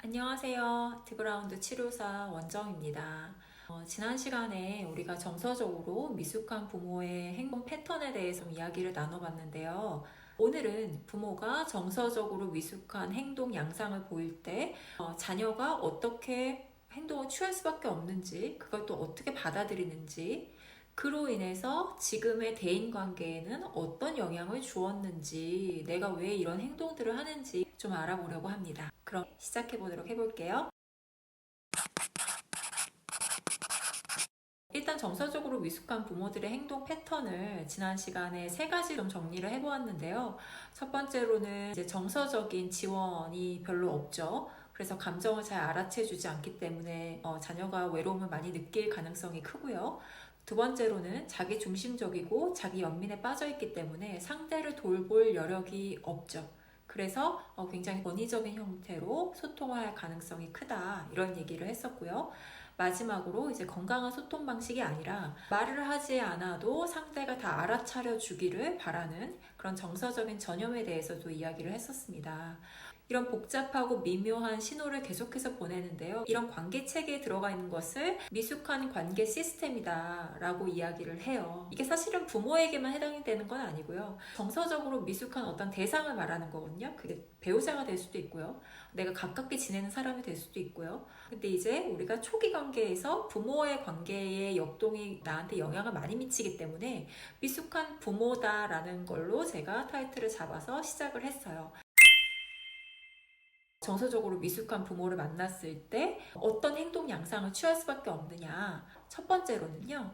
안녕하세요. 디그라운드 치료사 원정입니다. 지난 시간에 우리가 정서적으로 미숙한 부모의 행동 패턴에 대해서 이야기를 나눠봤는데요. 오늘은 부모가 정서적으로 미숙한 행동 양상을 보일 때 자녀가 어떻게 행동을 취할 수밖에 없는지, 그걸 또 어떻게 받아들이는지, 그로 인해서 지금의 대인관계에는 어떤 영향을 주었는지, 내가 왜 이런 행동들을 하는지 좀 알아보려고 합니다. 그럼 시작해 보도록 해볼게요. 일단 정서적으로 미숙한 부모들의 행동 패턴을 지난 시간에 세 가지 좀 정리를 해보았는데요. 첫 번째로는 이제 정서적인 지원이 별로 없죠. 그래서 감정을 잘 알아채주지 않기 때문에 자녀가 외로움을 많이 느낄 가능성이 크고요. 두 번째로는 자기 중심적이고 자기 연민에 빠져있기 때문에 상대를 돌볼 여력이 없죠. 그래서 굉장히 권위적인 형태로 소통을 할 가능성이 크다, 이런 얘기를 했었고요. 마지막으로 이제 건강한 소통 방식이 아니라 말을 하지 않아도 상대가 다 알아차려 주기를 바라는 그런 정서적인 전염에 대해서도 이야기를 했었습니다. 이런 복잡하고 미묘한 신호를 계속해서 보내는데요. 이런 관계 체계에 들어가 있는 것을 미숙한 관계 시스템이다 라고 이야기를 해요. 이게 사실은 부모에게만 해당이 되는 건 아니고요. 정서적으로 미숙한 어떤 대상을 말하는 거거든요. 그게 배우자가 될 수도 있고요. 내가 가깝게 지내는 사람이 될 수도 있고요. 근데 이제 우리가 초기 관계에서 부모의 관계의 역동이 나한테 영향을 많이 미치기 때문에 미숙한 부모다라는 걸로 제가 타이틀을 잡아서 시작을 했어요. 정서적으로 미숙한 부모를 만났을 때 어떤 행동 양상을 취할 수밖에 없느냐. 첫 번째로는요.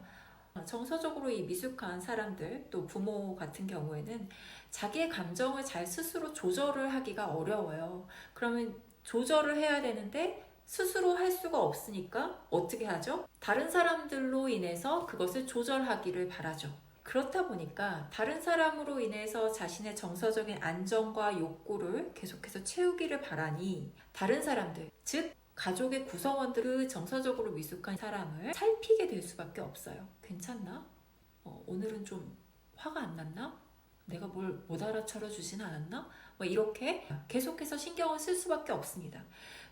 정서적으로 이 미숙한 사람들, 또 부모 같은 경우에는 자기의 감정을 잘 스스로 조절을 하기가 어려워요. 그러면 조절을 해야 되는데 스스로 할 수가 없으니까 어떻게 하죠? 다른 사람들로 인해서 그것을 조절하기를 바라죠. 그렇다 보니까 다른 사람으로 인해서 자신의 정서적인 안정과 욕구를 계속해서 채우기를 바라니 다른 사람들, 즉 가족의 구성원들의 정서적으로 미숙한 사람을 살피게 될 수밖에 없어요. 괜찮나? 오늘은 좀 화가 안 났나? 내가 뭘 못 알아차려 주진 않았나? 이렇게 계속해서 신경을 쓸 수밖에 없습니다.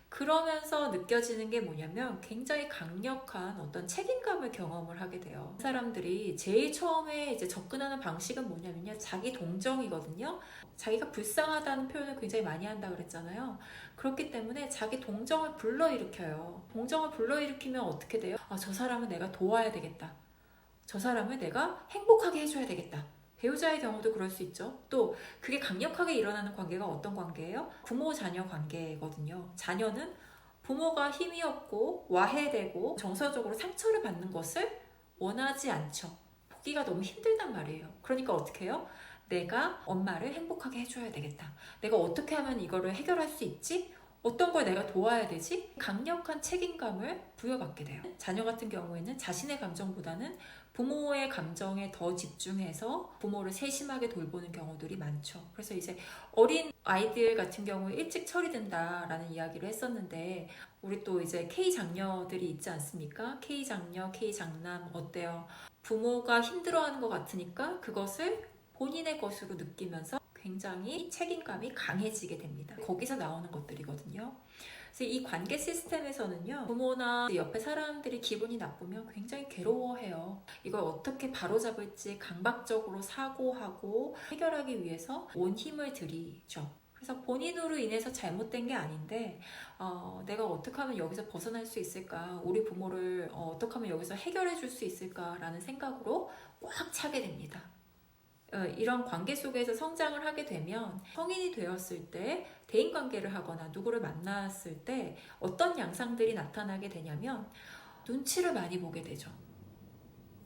그러면서 느껴지는 게 뭐냐면 굉장히 강력한 어떤 책임감을 경험을 하게 돼요. 사람들이 제일 처음에 이제 접근하는 방식은 뭐냐면요. 자기 동정이거든요. 자기가 불쌍하다는 표현을 굉장히 많이 한다 그랬잖아요. 그렇기 때문에 자기 동정을 불러일으켜요. 동정을 불러일으키면 어떻게 돼요? 저 사람은 내가 도와야 되겠다. 저 사람을 내가 행복하게 해줘야 되겠다. 배우자의 경우도 그럴 수 있죠. 또 그게 강력하게 일어나는 관계가 어떤 관계예요? 부모-자녀 관계거든요. 자녀는 부모가 힘이 없고 와해되고 정서적으로 상처를 받는 것을 원하지 않죠. 보기가 너무 힘들단 말이에요. 그러니까 어떻게 해요? 내가 엄마를 행복하게 해줘야 되겠다. 내가 어떻게 하면 이거를 해결할 수 있지? 어떤 걸 내가 도와야 되지? 강력한 책임감을 부여받게 돼요. 자녀 같은 경우에는 자신의 감정보다는 부모의 감정에 더 집중해서 부모를 세심하게 돌보는 경우들이 많죠. 그래서 이제 어린 아이들 같은 경우에 일찍 처리된다라는 이야기를 했었는데, 우리 또 이제 K장녀들이 있지 않습니까? K장녀, K장남 어때요? 부모가 힘들어하는 것 같으니까 그것을 본인의 것으로 느끼면서 굉장히 책임감이 강해지게 됩니다. 거기서 나오는 것들이거든요. 그래서 이 관계 시스템에서는요, 부모나 옆에 사람들이 기분이 나쁘면 굉장히 괴로워해요. 이걸 어떻게 바로잡을지 강박적으로 사고하고 해결하기 위해서 온 힘을 들이죠. 그래서 본인으로 인해서 잘못된 게 아닌데 내가 어떻게 하면 여기서 벗어날 수 있을까, 우리 부모를 어떻게 하면 여기서 해결해 줄 수 있을까라는 생각으로 꽉 차게 됩니다. 이런 관계 속에서 성장을 하게 되면 성인이 되었을 때 대인관계를 하거나 누구를 만났을 때 어떤 양상들이 나타나게 되냐면 눈치를 많이 보게 되죠.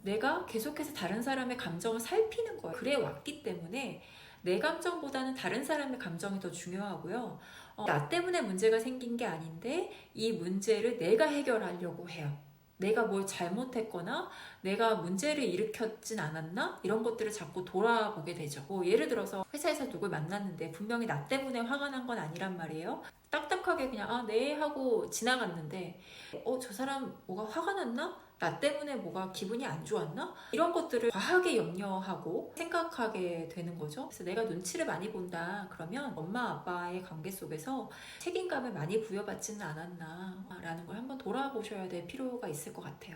내가 계속해서 다른 사람의 감정을 살피는 거예요. 그래 왔기 때문에 내 감정보다는 다른 사람의 감정이 더 중요하고요. 나 때문에 문제가 생긴 게 아닌데 이 문제를 내가 해결하려고 해요. 내가 뭘 잘못했거나 내가 문제를 일으켰진 않았나? 이런 것들을 자꾸 돌아보게 되죠. 뭐 예를 들어서 회사에서 누굴 만났는데 분명히 나 때문에 화가 난 건 아니란 말이에요. 딱딱하게 그냥 아, 네 하고 지나갔는데 저 사람 뭐가 화가 났나? 나 때문에 뭐가 기분이 안 좋았나? 이런 것들을 과하게 염려하고 생각하게 되는 거죠. 그래서 내가 눈치를 많이 본다. 그러면 엄마 아빠의 관계 속에서 책임감을 많이 부여받지는 않았나 라는 걸 한번 돌아보셔야 될 필요가 있을 것 같아요.